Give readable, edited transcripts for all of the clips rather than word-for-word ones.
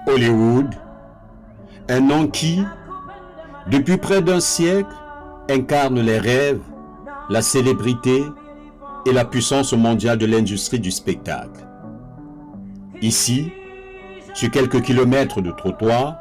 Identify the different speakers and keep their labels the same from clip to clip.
Speaker 1: Hollywood, un nom qui, depuis près d'un siècle, incarne les rêves, la célébrité et la puissance mondiale de l'industrie du spectacle. Ici, sur quelques kilomètres de trottoir,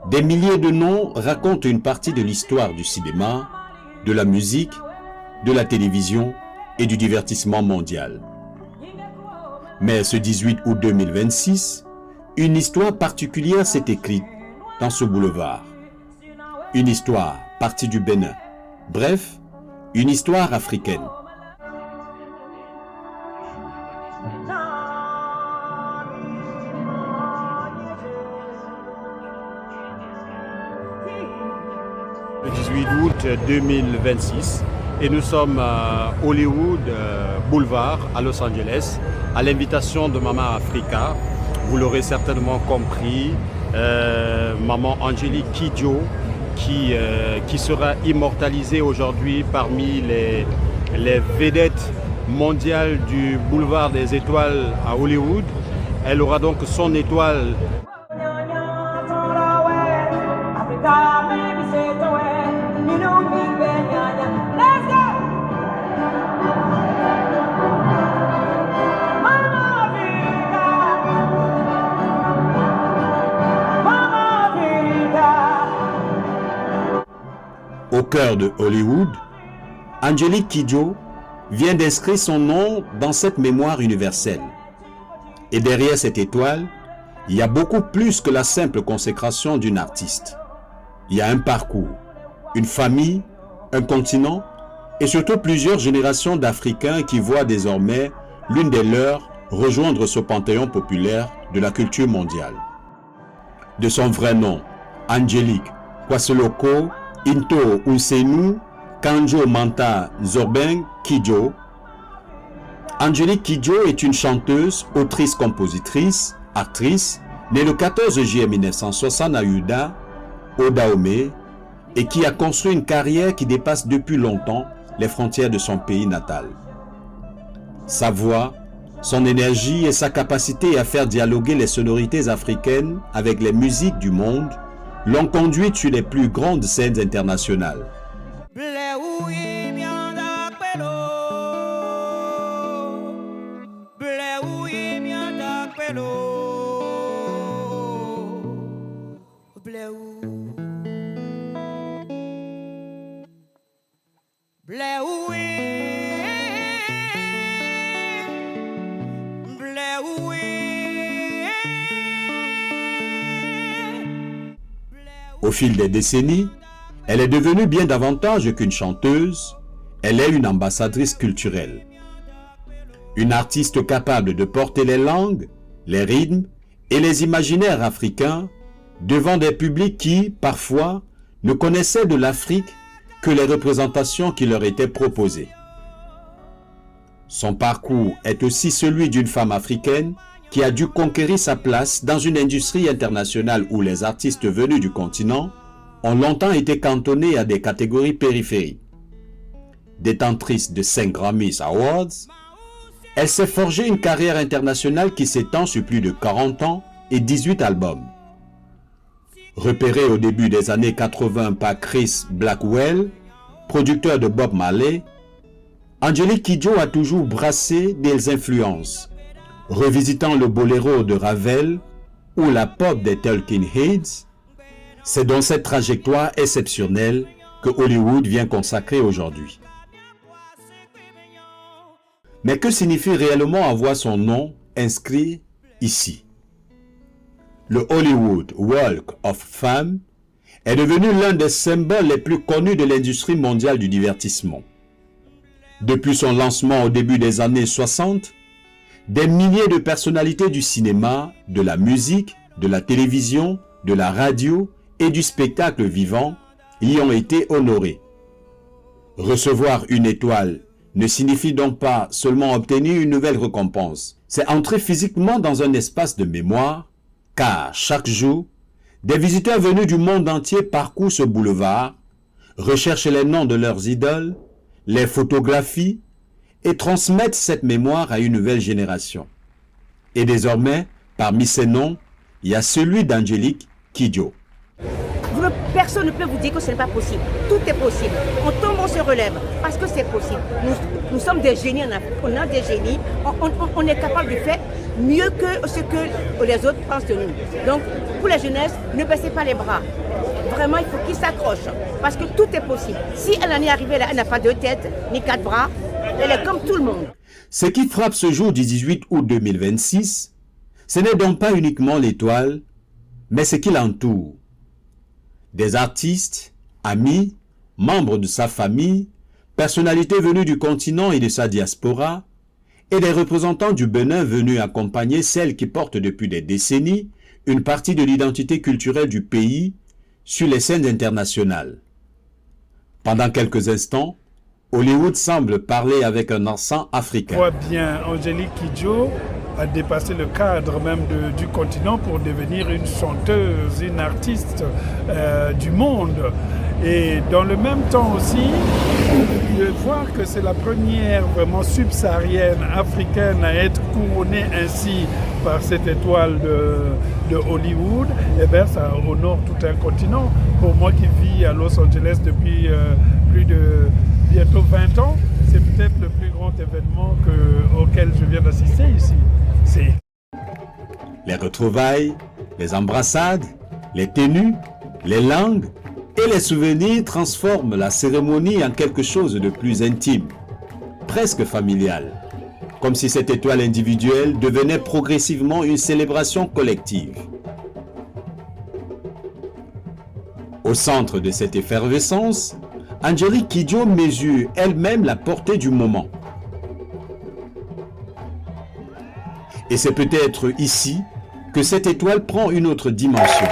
Speaker 1: des milliers de noms racontent une partie de l'histoire du cinéma, de la musique, de la télévision et du divertissement mondial. Mais ce 18 août 2026, une histoire particulière s'est écrite dans ce boulevard. Une histoire partie du Bénin. Bref, une histoire africaine.
Speaker 2: Le 18 août 2026 et nous sommes à Hollywood Boulevard à Los Angeles à l'invitation de Maman Africa. Vous l'aurez certainement compris, Maman Angélique Kidjo qui sera immortalisée aujourd'hui parmi les vedettes mondiales du boulevard des étoiles à Hollywood. Elle aura donc son étoile.
Speaker 1: Au cœur de Hollywood, Angélique Kidjo vient d'inscrire son nom dans cette mémoire universelle. Et derrière cette étoile, il y a beaucoup plus que la simple consécration d'une artiste. Il y a un parcours, une famille, un continent et surtout plusieurs générations d'Africains qui voient désormais l'une des leurs rejoindre ce panthéon populaire de la culture mondiale. De son vrai nom, Angélique Kwaseloko Into Ousseinou Kanjo Manta Zorbeng Kidjo. Angélique Kidjo est une chanteuse, autrice, compositrice, actrice, née le 14 juillet 1960 à Uda, au Dahomey, et qui a construit une carrière qui dépasse depuis longtemps les frontières de son pays natal. Sa voix, son énergie et sa capacité à faire dialoguer les sonorités africaines avec les musiques du monde l'ont conduite sur les plus grandes scènes internationales. Au fil des décennies, elle est devenue bien davantage qu'une chanteuse, elle est une ambassadrice culturelle. Une artiste capable de porter les langues, les rythmes et les imaginaires africains devant des publics qui, parfois, ne connaissaient de l'Afrique que les représentations qui leur étaient proposées. Son parcours est aussi celui d'une femme africaine qui a dû conquérir sa place dans une industrie internationale où les artistes venus du continent ont longtemps été cantonnés à des catégories périphériques. Détentrice de 5 Grammy Awards, elle s'est forgée une carrière internationale qui s'étend sur plus de 40 ans et 18 albums. Repérée au début des années 80 par Chris Blackwell, producteur de Bob Marley, Angélique Kidjo a toujours brassé des influences, revisitant le boléro de Ravel ou la pop des Talking Heads. C'est dans cette trajectoire exceptionnelle que Hollywood vient consacrer aujourd'hui. Mais que signifie réellement avoir son nom inscrit ici? Le Hollywood Walk of Fame est devenu l'un des symboles les plus connus de l'industrie mondiale du divertissement. Depuis son lancement au début des années 60, des milliers de personnalités du cinéma, de la musique, de la télévision, de la radio et du spectacle vivant y ont été honorées. Recevoir une étoile ne signifie donc pas seulement obtenir une nouvelle récompense. C'est entrer physiquement dans un espace de mémoire, car chaque jour, des visiteurs venus du monde entier parcourent ce boulevard, recherchent les noms de leurs idoles, les photographient et transmettent cette mémoire à une nouvelle génération. Et désormais, parmi ces noms, il y a celui d'Angélique Kidjo.
Speaker 3: Personne ne peut vous dire que ce n'est pas possible. Tout est possible. On tombe, on se relève parce que c'est possible. Nous sommes des génies en Afrique. On a des génies. On est capable de faire mieux que ce que les autres pensent de nous. Donc, pour la jeunesse, ne baissez pas les bras. Vraiment, il faut qu'ils s'accrochent parce que tout est possible. Si elle en est arrivée là, elle n'a pas deux têtes ni quatre bras. Elle est comme tout le monde.
Speaker 1: Ce qui frappe ce jour du 18 août 2026, ce n'est donc pas uniquement l'étoile, mais ce qui l'entoure. Des artistes, amis, membres de sa famille, personnalités venues du continent et de sa diaspora, et des représentants du Bénin venus accompagner celles qui portent depuis des décennies une partie de l'identité culturelle du pays sur les scènes internationales. Pendant quelques instants, Hollywood semble parler avec un accent africain.
Speaker 4: On voit bien Angélique Kidjo a dépassé le cadre même du continent pour devenir une chanteuse, une artiste du monde. Et dans le même temps aussi, de voir que c'est la première vraiment subsaharienne africaine à être couronnée ainsi par cette étoile de Hollywood, et bien ça honore tout un continent. Pour moi qui vis à Los Angeles depuis plus de bientôt 20 ans, c'est peut-être le plus grand événement auquel je viens d'assister ici.
Speaker 1: Les retrouvailles, les embrassades, les tenues, les langues et les souvenirs transforment la cérémonie en quelque chose de plus intime, presque familial, comme si cette étoile individuelle devenait progressivement une célébration collective. Au centre de cette effervescence, Angélique Kidjo mesure elle-même la portée du moment. Et c'est peut-être ici que cette étoile prend une autre dimension.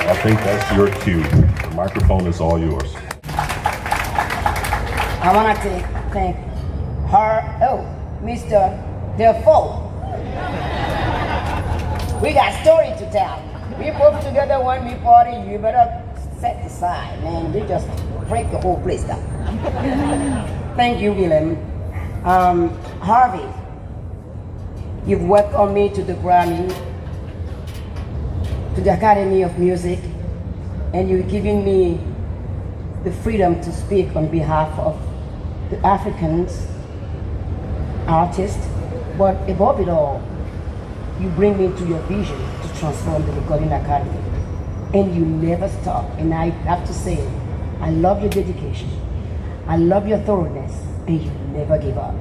Speaker 5: I think that's your cue. The microphone is all yours.
Speaker 6: I want to thank Mr. Defoe. We got story to tell. We put together when we party, you better set aside, man. We just break the whole place down. Thank you, Willem. Harvey, you've welcomed me to the Grammy, to the Academy of Music, and you've given me the freedom to speak on behalf of the Africans, artists, but above it all, you bring me to your vision to transform the Recording Academy. And you never stop. And I have to say, I love your dedication. I love your thoroughness, and you never give up.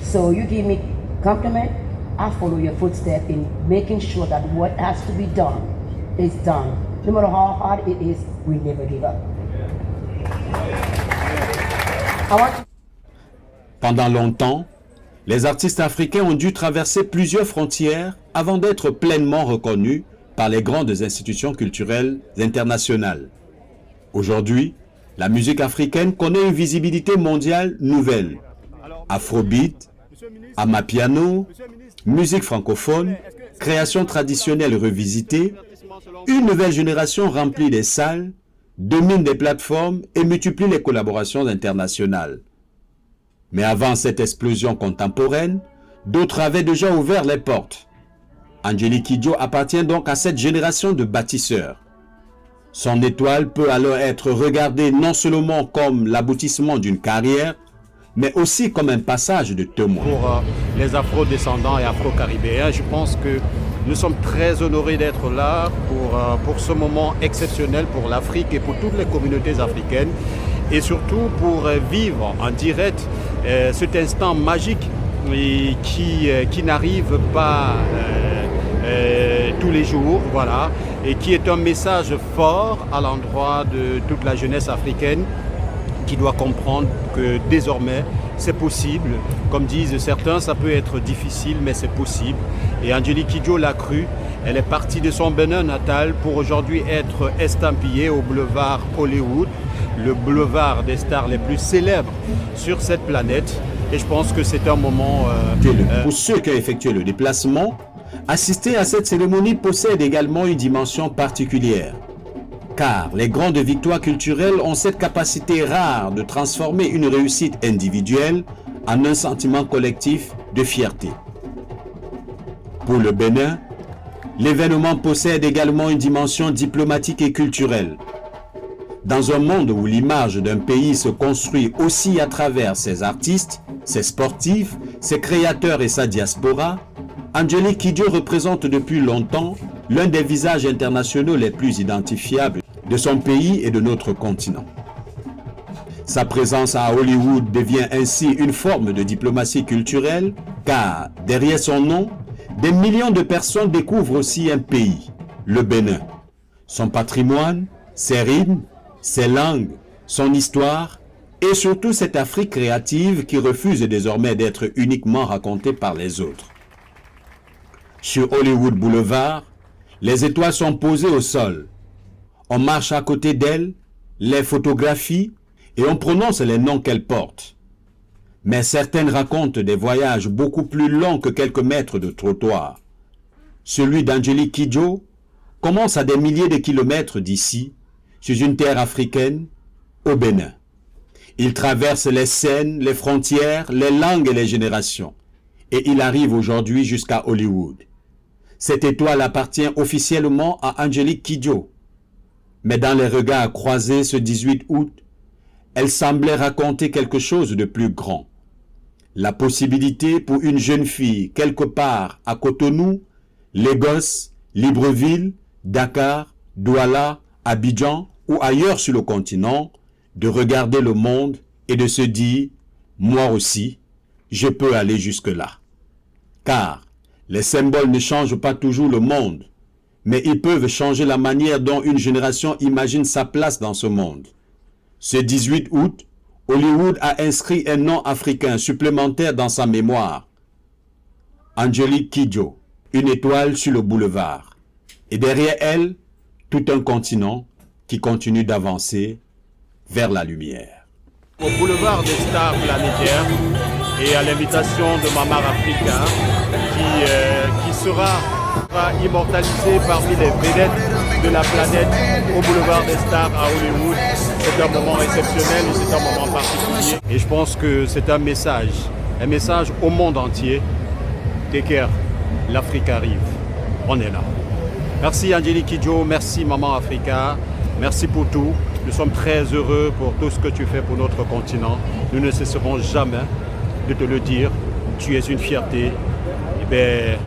Speaker 6: So you give me compliment, I follow your footsteps in making sure that what has to be done is done. No matter how hard it is, we never give up.
Speaker 1: Pendant longtemps, les artistes africains ont dû traverser plusieurs frontières avant d'être pleinement reconnus par les grandes institutions culturelles internationales. Aujourd'hui, la musique africaine connaît une visibilité mondiale nouvelle. Afrobeat, amapiano, musique francophone, création traditionnelle revisitée, une nouvelle génération remplit les salles, domine des plateformes et multiplie les collaborations internationales. Mais avant cette explosion contemporaine, d'autres avaient déjà ouvert les portes. Angélique Kidjo appartient donc à cette génération de bâtisseurs. Son étoile peut alors être regardée non seulement comme l'aboutissement d'une carrière, mais aussi comme un passage de témoin.
Speaker 2: Pour les afro-descendants et afro-caribéens, je pense que nous sommes très honorés d'être là pour ce moment exceptionnel pour l'Afrique et pour toutes les communautés africaines, et surtout pour vivre en direct cet instant magique qui n'arrive pas tous les jours, voilà, et qui est un message fort à l'endroit de toute la jeunesse africaine qui doit comprendre que désormais c'est possible. Comme disent certains, ça peut être difficile, mais c'est possible. Et Angélique Kidjo l'a cru. Elle est partie de son Bénin natal pour aujourd'hui être estampillée au boulevard Hollywood le boulevard des stars les plus célèbres sur cette planète. Et je pense que c'est un moment...
Speaker 1: Pour ceux qui ont effectué le déplacement, assister à cette cérémonie possède également une dimension particulière. Car les grandes victoires culturelles ont cette capacité rare de transformer une réussite individuelle en un sentiment collectif de fierté. Pour le Bénin, l'événement possède également une dimension diplomatique et culturelle. Dans un monde où l'image d'un pays se construit aussi à travers ses artistes, ses sportifs, ses créateurs et sa diaspora, Angélique Kidjo représente depuis longtemps l'un des visages internationaux les plus identifiables de son pays et de notre continent. Sa présence à Hollywood devient ainsi une forme de diplomatie culturelle, car derrière son nom, des millions de personnes découvrent aussi un pays, le Bénin, son patrimoine, ses rythmes, ses langues, son histoire et surtout cette Afrique créative qui refuse désormais d'être uniquement racontée par les autres. Sur Hollywood Boulevard, les étoiles sont posées au sol. On marche à côté d'elles, les photographie et on prononce les noms qu'elles portent. Mais certaines racontent des voyages beaucoup plus longs que quelques mètres de trottoir. Celui d'Angélique Kidjo commence à des milliers de kilomètres d'ici, sur une terre africaine, au Bénin. Il traverse les scènes, les frontières, les langues et les générations. Et il arrive aujourd'hui jusqu'à Hollywood. Cette étoile appartient officiellement à Angélique Kidjo. Mais dans les regards croisés ce 18 août, elle semblait raconter quelque chose de plus grand. La possibilité pour une jeune fille quelque part à Cotonou, Lagos, Libreville, Dakar, Douala, Abidjan ou ailleurs sur le continent, de regarder le monde et de se dire « moi aussi, je peux aller jusque-là ». Car les symboles ne changent pas toujours le monde, mais ils peuvent changer la manière dont une génération imagine sa place dans ce monde. Ce 18 août, Hollywood a inscrit un nom africain supplémentaire dans sa mémoire. Angélique Kidjo, une étoile sur le boulevard. Et derrière elle, tout un continent qui continue d'avancer vers la lumière.
Speaker 2: Au boulevard des stars planétaires et à l'invitation de Mamar Africa qui sera immortalisé parmi les vedettes de la planète au boulevard des stars à Hollywood. C'est un moment exceptionnel et c'est un moment particulier. Et je pense que c'est un message au monde entier. Take care, l'Afrique arrive. On est là. Merci Angélique Kidjo, merci Maman Africa, merci pour tout. Nous sommes très heureux pour tout ce que tu fais pour notre continent. Nous ne cesserons jamais de te le dire. Tu es une fierté. Eh bien,